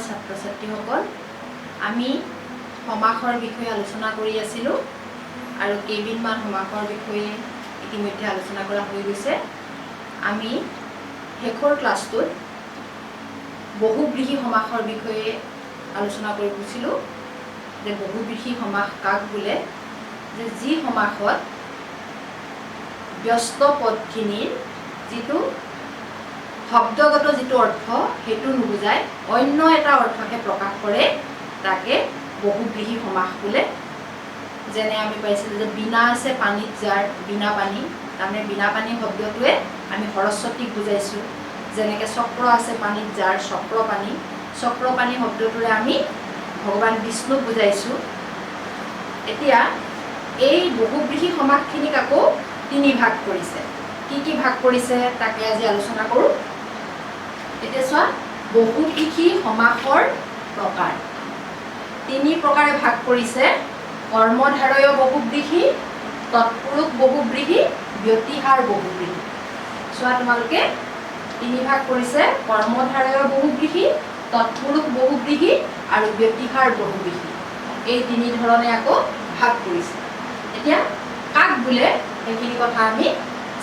ছাত্ৰ ছাত্ৰীসকল আমি সমাসৰ বিষয়ে আলোচনা কৰি আছিলোঁ আৰু কেইদিনমান সমাসৰ বিষয়ে ইতিমধ্যে আলোচনা কৰা হৈ গৈছে। আমি শেষৰ ক্লাছটোত বহুব্ৰীহি সমাসৰ বিষয়ে আলোচনা কৰিছিলোঁ যে বহুব্ৰীহি সমাস কাক বোলে, যে যি সমাসত ব্যস্ত পদখিনিৰ যিটো শব্দগত যিটো অৰ্থ সেইটো নুবুজায় অন্য এটা অৰ্থকে প্ৰকাশ কৰে তাকে বহুব্ৰীহি সমাস বোলে। যেনে আমি পাইছিলোঁ যে বিনা আছে পানীত যাৰ বিনা পানী, তাৰমানে বিনা পানী শব্দটোৱে আমি সৰস্বতীক বুজাইছোঁ। যেনেকৈ চক্ৰ আছে পানীত যাৰ চক্ৰ পানী শব্দটোৰে আমি ভগৱান বিষ্ণুক বুজাইছোঁ। এতিয়া এই বহুব্ৰীহি সমাসখিনিক আকৌ তিনি ভাগ কৰিছে। কি ভাগ কৰিছে তাকে আজি আলোচনা কৰোঁ। এতিয়া চোৱা, বহুব্ৰীহি সমাসৰ প্ৰকাৰ তিনি প্ৰকাৰে ভাগ কৰিছে: কৰ্মধাৰয় বহুব্ৰীহি, তৎপুৰুষ বহুব্ৰীহি, ব্যতিহাৰ বহুব্ৰীহি। চোৱা তোমালোকে, তিনি ভাগ কৰিছে: কৰ্মধাৰয় বহুব্ৰীহি, তৎপুৰুষ বহুব্ৰীহি আৰু ব্যতিহাৰ বহুব্ৰীহি। এই তিনি ধৰণে আকৌ ভাগ কৰিছে। এতিয়া কাক বোলে সেইখিনি কথা আমি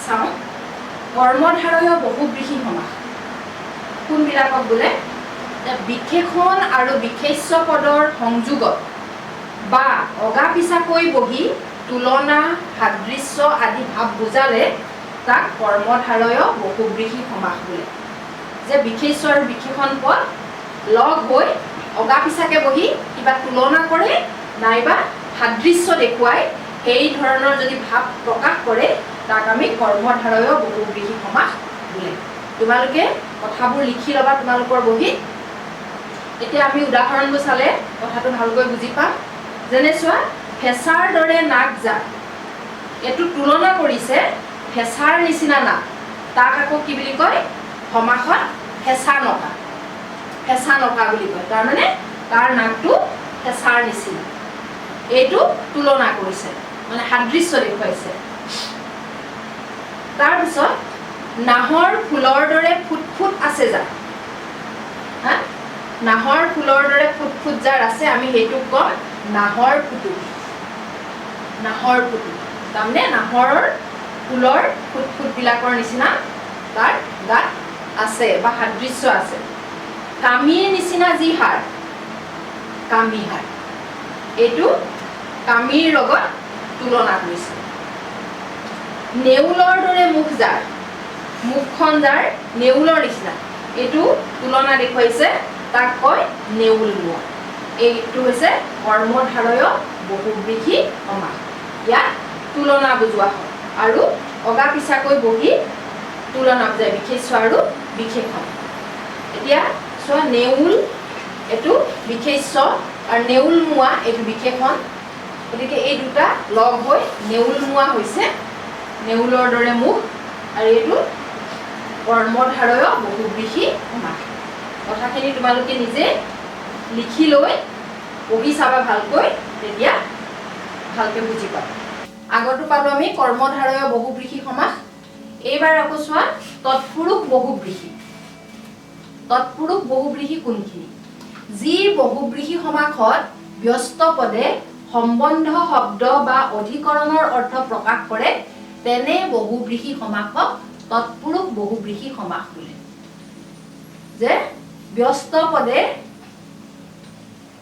চাওঁ। কৰ্মধাৰয় বহুব্ৰীহি সমাস কোনবিলাকক বোলে? বিশেষণ আৰু বিশেষ্য পদৰ সংযোগত বা অগা পিছাকৈ বহি তুলনা, সাদৃশ্য আদি ভাৱ বুজালে তাক কৰ্মধাৰয় বহুব্ৰীহি সমাস বোলে। যে বিশেষ্য আৰু বিশেষণ পদ লগ হৈ অগা পিছাকে বহি কিবা তুলনা কৰে নাইবা সাদৃশ্য দেখুৱাই সেই ধৰণৰ যদি ভাৱ প্ৰকাশ কৰে তাক আমি কৰ্মধাৰয় বহুব্ৰীহি সমাস বোলে। তোমালোকে কথাবোৰ লিখি ল'বা তোমালোকৰ বহীত। এতিয়া আমি উদাহৰণবোৰ চালে কথাটো ভালকৈ বুজি পাম। যেনে চোৱা, ফেঁচাৰ দৰে নাক যাৰ, এইটো তুলনা কৰিছে ফেঁচাৰ নিচিনা নাক, তাক আকৌ কি বুলি কয়? সমাসত ফেঁচা নকা বুলি কয়। তাৰমানে তাৰ নাকটো ফেঁচাৰ নিচিনা, এইটো তুলনা কৰিছে, মানে সাদৃশ্য দেখুৱাইছে। তাৰপিছত নাহৰ ফুলৰ দৰে ফুট আছে যাৰ, নাহৰ ফুলৰ দৰে ফুট যাৰ আছে আমি সেইটোক কম নাহৰ ফুটুক। তাৰমানে নাহৰৰ ফুলৰ ফুটবিলাকৰ নিচিনা তাৰ গাত আছে বা সাদৃশ্য আছে। কামীৰ নিচিনা যি হাৰ, কামী হাৰ, এইটো কামীৰ লগত তুলনা কৰিছে। নেউলৰ দৰে মুখ যাৰ, মুখখন যাৰ নেউলৰ নিচিনা, এইটো তুলনা দেখুৱাইছে, তাক কয় নেউল মুৱা। এইটো হৈছে কৰ্মধাৰয় বহুব্ৰীহি সমাস। ইয়াত তুলনা বুজোৱা হয় আৰু অগা পিছাকৈ বহি তুলনা বুজায়, বিশেষ্য আৰু বিশেষণ। এতিয়া চোৱা, নেউল এইটো বিশেষ্য আৰু নেউল মুৱা এইটো বিশেষণ। গতিকে এই দুটা লগ হৈ নেউল মুৱা হৈছে নেউলৰ দৰে মুখ, আৰু এইটো কৰ্মধাৰয় বহুব্ৰীহি সমাস। কথাখিনি তোমালোকে নিজে লিখি লৈ পঢ়ি চাবা ভালকৈ, তেতিয়া ভালকৈ বুজি পাবা। আগতো পালোঁ আমি কৰ্মধাৰয় বহুব্ৰীহি সমাস। এইবাৰ আকৌ চোৱা, তৎপুৰুষ বহুব্ৰীহি। তৎপুৰুষ বহুব্ৰীহি কোনখিনি? যি বহুব্ৰীহি সমাসত ব্যস্ত পদে সম্বন্ধ শব্দ বা অধিকৰণৰ অৰ্থ প্ৰকাশ কৰে তেনে বহুব্ৰীহি সমাসক তৎপুৰুষ বহুব্ৰীহি সমাস বোলে। যে ব্যস্ত পদে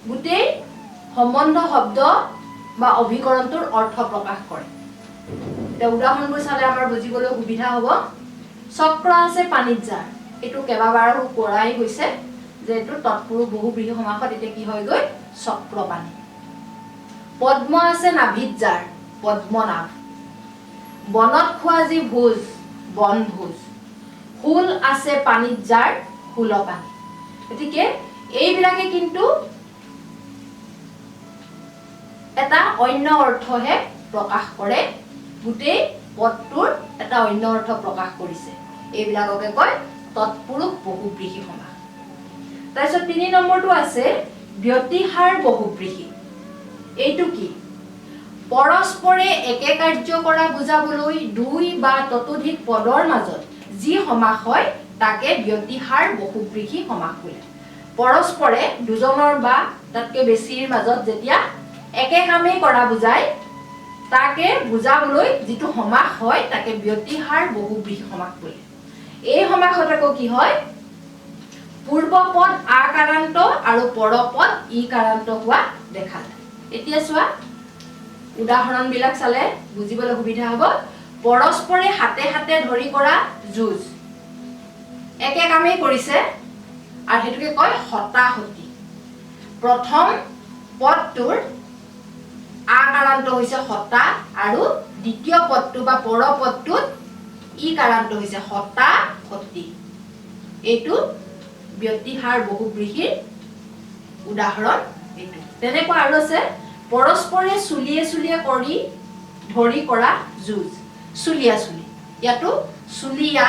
গোটেই সম্বন্ধ শব্দ বা অভিকৰণটোৰ অৰ্থ প্ৰকাশ কৰে। এতিয়া উদাহৰণবোৰ চালে আমাৰ বুজিবলৈ সুবিধা হ'ব। চক্ৰ আছে পানীত যাৰ, এইটো কেইবাবাৰো কৰাই গৈছে যে এইটো তৎপুৰুষ বহুব্ৰীহি সমাসত এতিয়া কি হয়গৈ? চক্ৰ পানী। পদ্ম আছে নাভিত যাৰ, পদ্মনাভ। বনত খোৱা যি ভোজ, বনভোজ। ফুল আছে পানীত যাৰ, ফুলপানী। গতিকে এইবিলাকে কিন্তু এটা অন্য অৰ্থহে প্ৰকাশ কৰে, গোটেই পদটোৰ এটা অন্য অৰ্থ প্ৰকাশ কৰিছে। এইবিলাককে কয় তৎপুৰুষ বহুব্ৰীহি সমাস। তাৰপিছত ৩ নম্বৰটো আছে ব্যতিহাৰ বহুব্ৰীহি। এইটো কি? পৰস্পৰে একে কাৰ্য কৰা বুজাবলৈ দুই বা ততোধিক পদৰ মাজত যি সমাস হয় তাকে ব্যতিহাৰ বহুব্ৰীহি সমাস বোলে। পৰস্পৰে দুজনৰ বা তাতকৈ বেছিৰ মাজত যেতিয়া একে কামেই কৰা বুজায় তাকে বুজাবলৈ যিটো সমাস হয় তাকে ব্যতিহাৰ বহুব্ৰীহি সমাস বোলে। এই সমাসত আকৌ কি হয় পূৰ্বপদ আকাৰান্ত আৰু পৰপদ ইকাৰান্ত হোৱা দেখা যায়। এতিয়া চোৱা উদাহৰণবিলাক চালে বুজিবলৈ সুবিধা হ'ব। পৰস্পৰে হাতে হাতে ধৰি কৰা যুঁজ, একে কামেই কৰিছে আৰু সেইটোকে কয় হতাহতি। প্ৰথম পদটোৰ আকাৰান্ত হৈছে হতা আৰু দ্বিতীয় পদটো বা পৰপদটোত ইকাৰান্ত হৈছে হতাহতি। এইটো ব্যতিহাৰ বহুব্ৰীহিৰ উদাহৰণ এইটো। তেনেকুৱা আৰু আছে পৰস্পৰে চুলিয়ে চুলিয়ে কৰি ধৰি কৰা যুঁজ, চুলিয়া চুলি। ইয়াতো চুলিয়া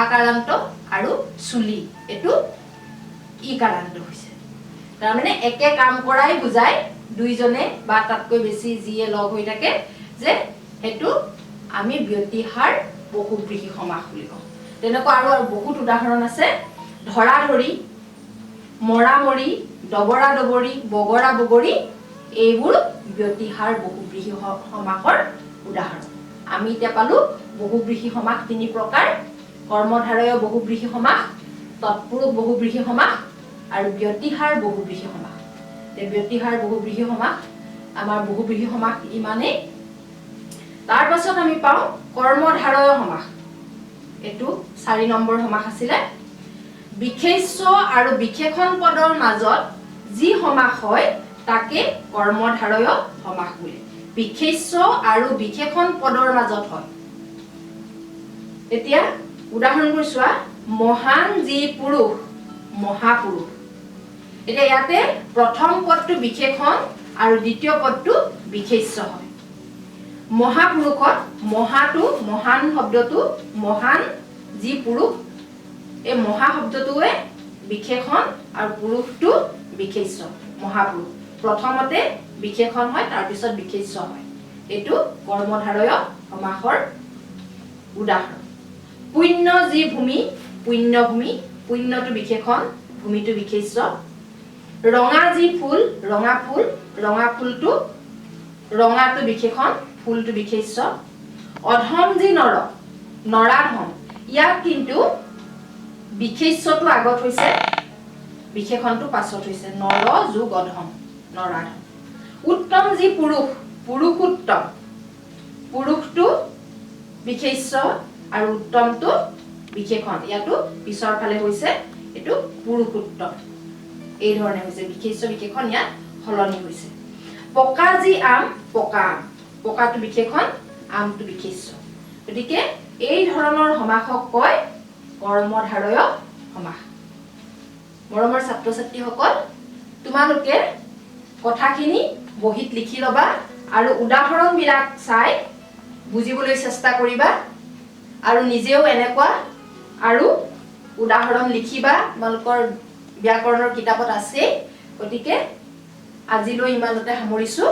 আকাৰান্ত আৰু চুলি এইটো ইকাৰান্ত হৈছে। তাৰমানে একে কাম কৰাই বুজায় দুইজনে বা তাতকৈ বেছি যিয়ে লগ হৈ থাকে যে সেইটো আমি ব্যতিহাৰ বহুব্ৰীহি সমাস বুলি কওঁ। তেনেকুৱা আৰু বহুত উদাহৰণ আছে। ধৰা ধৰি, মৰা মৰি, ডবৰা ডবৰি, বগৰা বগৰী এইবোৰ ব্যতিহাৰ বহুব্ৰীহি সমাসৰ উদাহৰণ। আমি এতিয়া পালো বহুব্ৰীহি সমাস তিনি প্ৰকাৰ: কৰ্মধাৰয় বহুব্ৰীহি সমাস, তৎপুৰুষ বহুব্ৰীহি সমাস আৰু ব্যতিহাৰ বহুব্ৰীহি সমাস। ব্যতিহাৰ বহুব্ৰীহি সমাস আমাৰ বহুব্ৰীহি সমাস ইমানেই। তাৰ পাছত আমি পাওঁ কৰ্মধাৰয় সমাস। এইটো 4 নম্বৰ সমাস আছিলে। বিশেষ্য আৰু বিশেষণ পদৰ মাজত যি সমাস হয় তাকে কৰ্মধাৰয় সমাস বোলে। বিশেষ্য আৰু বিশেষণ পদৰ মাজত হয়। এতিয়া উদাহৰণবোৰ চোৱা। মহান যি পুৰুষ, মহাপুৰুষ। এতিয়া ইয়াতে প্ৰথম পদটো বিশেষণ আৰু দ্বিতীয় পদটো বিশেষ্য হয়। মহাপুৰুষত মহাটো মহান শব্দটো মহান যি পুৰুষ, এই মহা শব্দটোৱে বিশেষণ আৰু পুৰুষটো বিশেষ্য। মহাপুৰুষ প্ৰথমতে বিশেষণ হয় তাৰপিছত বিশেষ্য হয়। এইটো কৰ্মধাৰয় সমাসৰ উদাহৰণ। পুণ্য যি ভূমি, পুণ্যভূমি। পুণ্যটো বিশেষণ, ভূমিটো বিশেষ্য। ৰঙা যি ফুল, ৰঙা ফুল। ৰঙা ফুলটো ৰঙাটো বিশেষণ, ফুলটো বিশেষ্য। অধম যি নৰ, নৰাধম। ইয়াত কিন্তু বিশেষ্যটো আগত হৈছে, বিশেষণটো পাছত হৈছে। নৰ যোগ অধম, নৰাধম। উত্তম যি পুৰুষ, পুৰুষোত্তম। পুৰুষটো বিশেষ্য আৰু উত্তমটো বিশেষণ। ইয়াতো পিছৰ ফালে হৈছে এইটো পুৰুষোত্তম। এই ধৰণে হৈছে বিশেষ্য বিশেষণ ইয়াত সলনি হৈছে। পকা যি আম, পকা আম। পকাটো বিশেষণ, আমটো বিশেষ্য। গতিকে এই ধৰণৰ সমাসক কয় কৰ্মধাৰয় সমাস। মৰমৰ ছাত্ৰ ছাত্ৰীসকল, তোমালোকে কথাখিনি বহীত লিখি ল'বা আৰু উদাহৰণবিলাক চাই বুজিবলৈ চেষ্টা কৰিবা আৰু নিজেও এনেকুৱা আৰু উদাহৰণ লিখিবা। তোমালোকৰ ব্যাকৰণৰ কিতাপত আছে। গতিকে আজিলৈ ইমানতে সামৰিছোঁ।